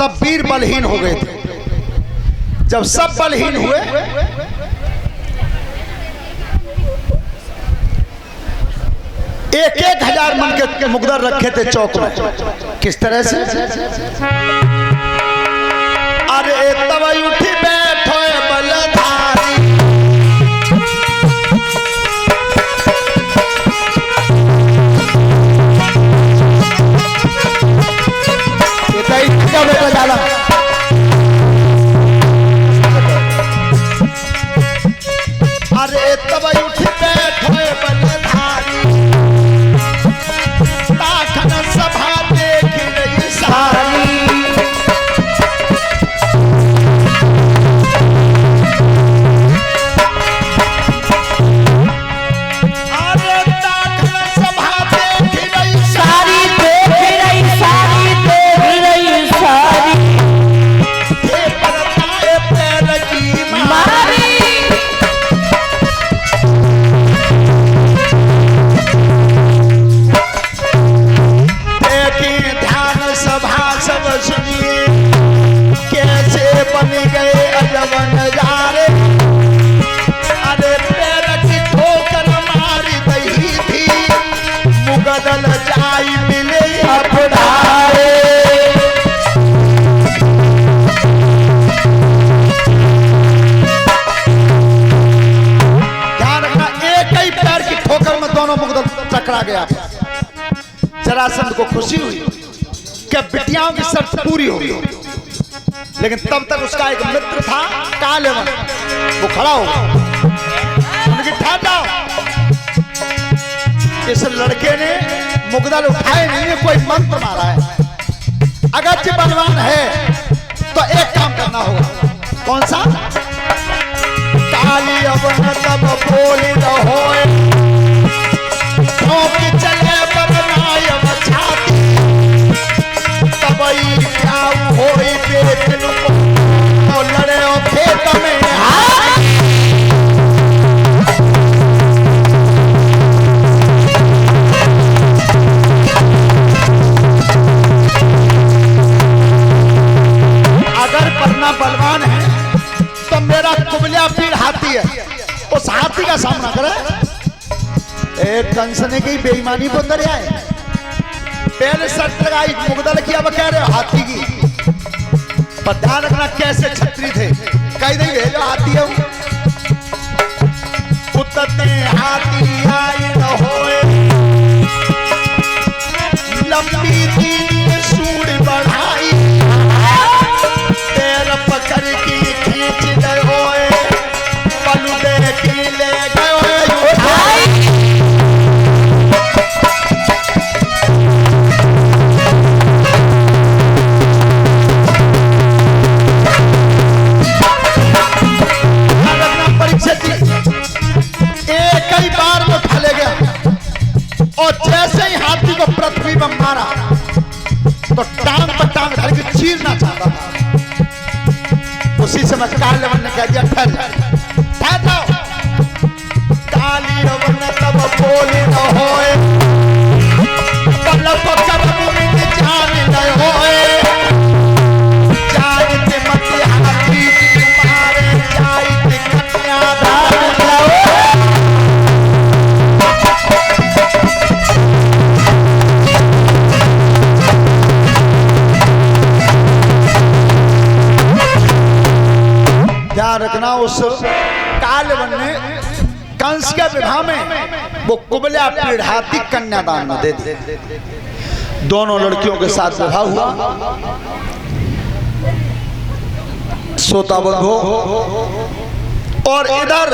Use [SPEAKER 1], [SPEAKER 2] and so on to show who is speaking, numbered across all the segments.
[SPEAKER 1] सब वीर बलहीन हो गए थे। जब सब बलहीन हुए, एक 1000 मन के मुकद्दर रखे थे चौक में। किस तरह से? अरे तब उठी बैठो बलधारी, बेटा जाला अरे तब उठी बैठो बलधारी, ताखन सभा देख रही सारी। टकरा गया। जरासंध को खुशी हुई कि बिटियाओं की शर्त पूरी हो गई, लेकिन तब तक उसका एक मित्र था कालेवन, वो खड़ा हो उनकी ठहर जाओ। इस लड़के ने मुगदल उठाए नहीं है, कोई मंत्र मारा है। अगर जी बलवान है तो एक काम करना होगा। कौन सा? काली अवन तब बोली न होए, चले बरनाय बछाती, तबई जाऊ होई बेटन को लड़े ओ खेत में। अगर पन्ना बलवान है तो मेरा कुबलिया पीर हाथी है, उस हाथी का सामना करे। एक कंस ने की बेईमानी को दरियाए, पहले शर्त लगाई मुगदल की, अब कह रहे हाथी की। पर ध्यान रखना कैसे छत्री थे, कह देंगे भेजो हाथी है। उतरते हाथी आई न होए, लंबी दीन सूढ़ बढ़ाई, पैर पकड़ की खींच ले होए, पलू दे की ले गए उठाई। और जैसे ही हाथी को पृथ्वी में मारा तो टांग पर टांग धर के चीरना चाहता था। उसी समय कालेवन ने कह दिया ठहर जाओ। काली रवन तब बोली न होए, पल्लव कर मुमिन जान न होए, जाइत मत हाथी मारे, जाइत कन्यादान न होए। ध्यान रखना, उस कालेवन ने कंस के विवाह में वो कुबलिया पीर हाथी कन्यादान में दे दी। दोनों लड़कियों के साथ विवाह हुआ। सोताबंद हो, और इधर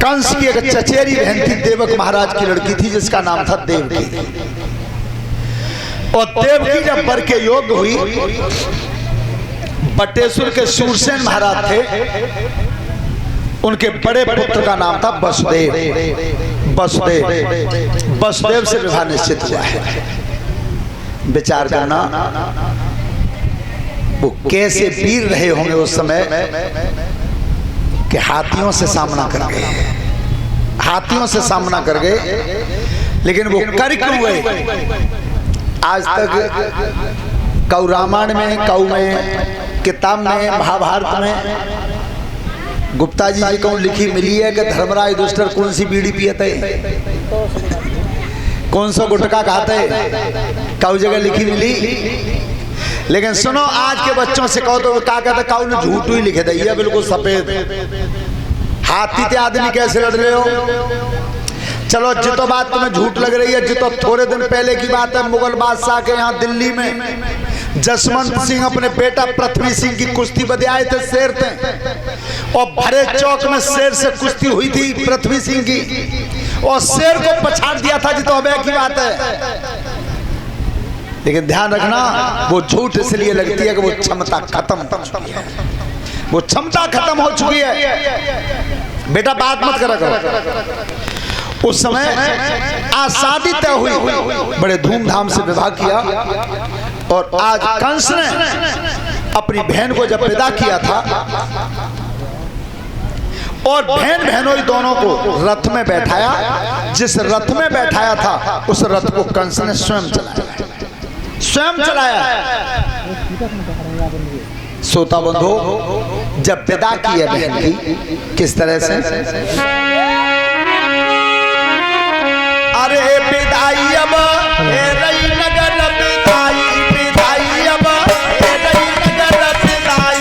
[SPEAKER 1] कंस की एक चचेरी बहन थी, देवक महाराज की लड़की थी, जिसका नाम था देवकी। और देवकी जब वर के योग्य हुई, बटेश्वर के शूरसेन महाराज थे, उनके बड़े पुत्र का नाम था वसुदेव। वसुदेव से विवाह निश्चित हुआ है। विचार करना वो कैसे वीर रहे होंगे उस समय कि हाथियों से सामना कर गए, हाथियों से सामना कर गए। लेकिन वो कर क्यों गए? आज तक कऊ रामायण में, कऊ में किताब में, महाभारत में गुप्ता जी जी को लिखी मिली है कि धर्मराज दुष्टर कौन सी बीड़ी पियते, कौन सा गुटखा खाते, कऊ जगह लिखी मिली। लेकिन सुनो आज के बच्चों से कहो तो क्या कहते, कऊ ने झूठ ही लिखे दिया बिल्कुल सफेद। हाथी ते आदमी कैसे लड़ रहे हो? चलो जितो बात तुम्हें झूठ लग रही है, जितो थोड़े दिन पहले की बात है, मुगल बादशाह के यहाँ दिल्ली में जसवंत सिंह अपने बेटा पृथ्वी सिंह की कुश्ती बदे आए थे, शेर थे, और भरे चौक में शेर से कुश्ती हुई थी पृथ्वी सिंह की, और शेर को पछाड़ दिया था। जितो अबे की बात है, लेकिन ध्यान रखना वो झूठ इसलिए लगती है कि वो क्षमता खत्म, वो क्षमता खत्म हो चुकी है। बेटा बात मत करा करो। उस समय आज शादी तय हुई, बड़े धूमधाम से विवाह किया, और आज कंस ने अपनी बहन को जब पैदा किया था और बहन बहनोई दोनों को रथ में बैठाया, जिस रथ में बैठाया था उस रथ को कंस ने स्वयं चलाया। श्रोता बंधु, जब विदा की है बहन की, किस तरह से, अरे विदाई अब रही नगर विदाई, विदाई अब रही नगर विदाई,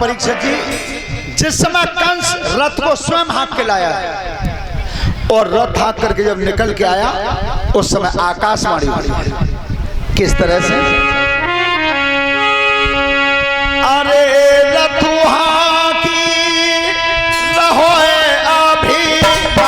[SPEAKER 1] परीक्षक जी, जिस समय कंस रथ को स्वयं हाँक के लाया और रथ हाँक करके जब निकल के आया, उस समय आकाशवाणी हुई। किस तरह से, अरे रथु हाँकी रहोए अभिमानी,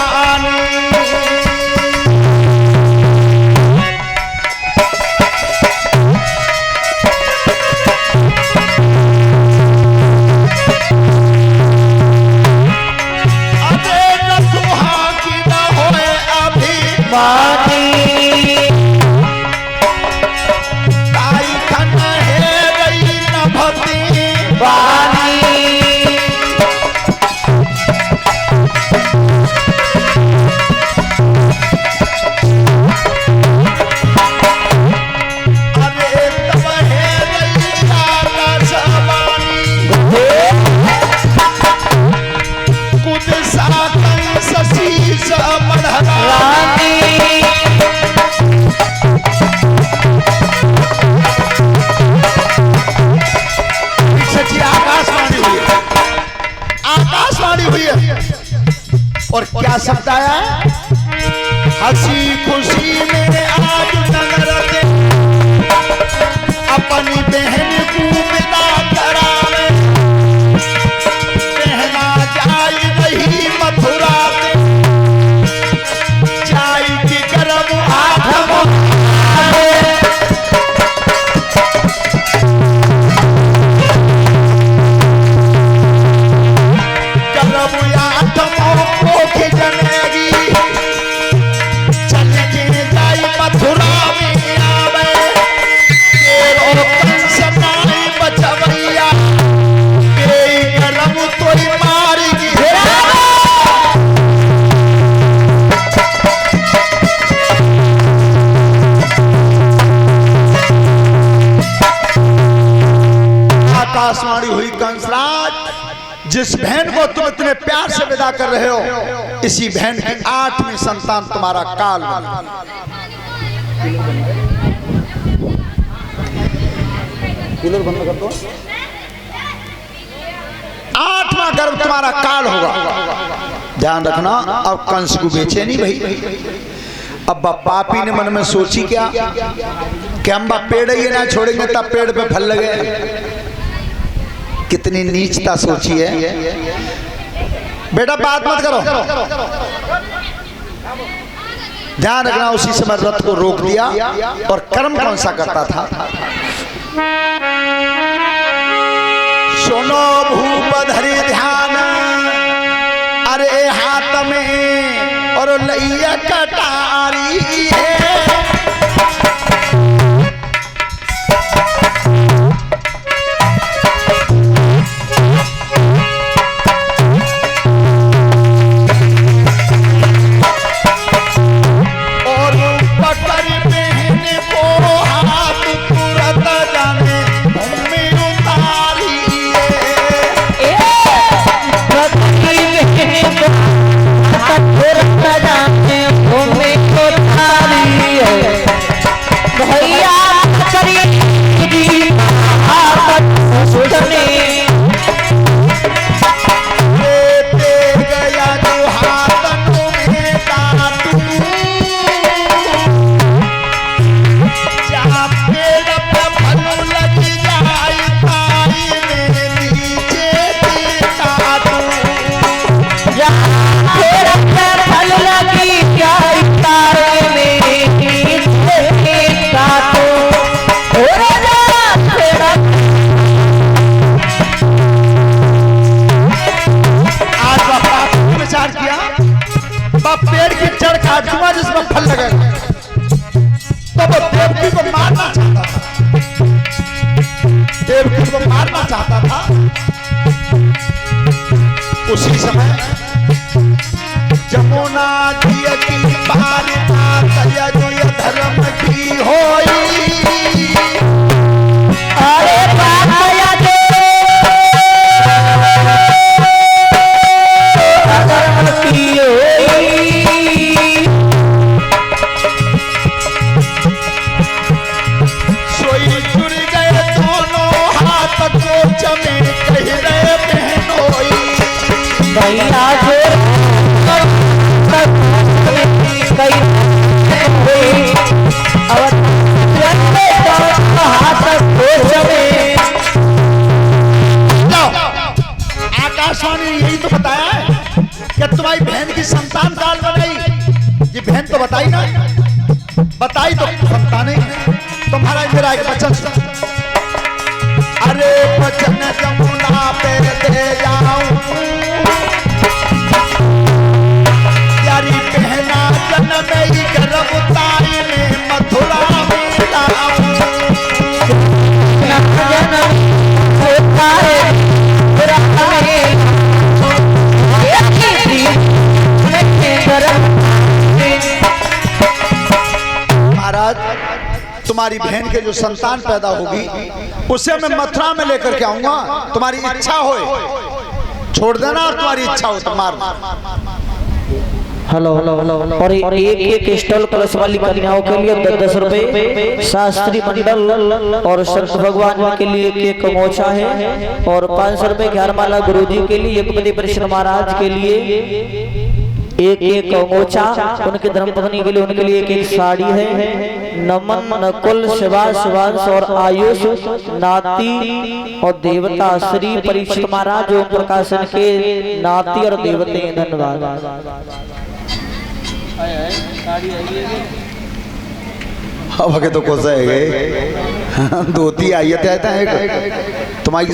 [SPEAKER 1] और क्या शब्द आया, हंसी खुशी में आज नगरत अपनी बहन को विदा करावे, कहना जाई रही मथुरा जाई की गरम आठम, मथुरा में आवे, कंस विदा कर रहे हो, इसी बहन की 8वीं संतान तुम्हारा काल बन। 8वां गर्भ तुम्हारा काल होगा। ध्यान रखना। अब कंस को बेचे नहीं भाई। अब बापी ने मन में सोची क्या कि हम पेड़ ही ना छोड़ेंगे तब पेड़ पे फल लगे। कितनी नीचता सोची है। बेटा बात मत करो, ध्यान रखना। उसी समय रथ को रोक दिया। और कर्म कौन सा करता था? सुनो भूप धरि ध्यान, अरे हाथ में और लैया कटारी है। पेड़ की जड़ काट दूंगा जिसमें फल लगेगा। तो वो देवकी को मारना चाहता था, देवकी को मारना चाहता था। उसी समय जमुना जी की पार धर्म की होई। अरे आकाशवाणी यही तो बताया है कि तुम्हारी बहन की संतान काल बनाई। ये बहन तो बताई ना, बताई तो संतान ही। तुम्हारा मेरा एक वचन, अरे वचन जमुना पे दे जाऊं, यारी बहना जन्म ही गर्भ ताई में मथुरा में लाऊं। महाराज तुम्हारी बहन के जो संतान पैदा होगी उसे मैं मथुरा में लेकर के आऊंगा। तुम्हारी इच्छा हो छोड़ देना और तुम्हारी इच्छा हो तो मार।
[SPEAKER 2] हेलो और एक स्टॉल कलश वाली कन्याओं के लिए 10 रुपए, शास्त्री मंडल और संत भगवान के लिए एक मोचा है और 500 रुपए ज्ञानमाला गुरुजी के लिए, एक परिश्रम महाराज के लिए एक मोचा, उनके धर्मपत्नी के लिए उनके लिए एक साड़ी है। नमन नकुल शिवास शिवांश और आयुष नाती और देवता श्री परीक्षित महाराज ओम प्रकाशन के नाती और देवते। धन्यवाद।
[SPEAKER 1] अब तो कोसा है धोती आई है तुम्हारी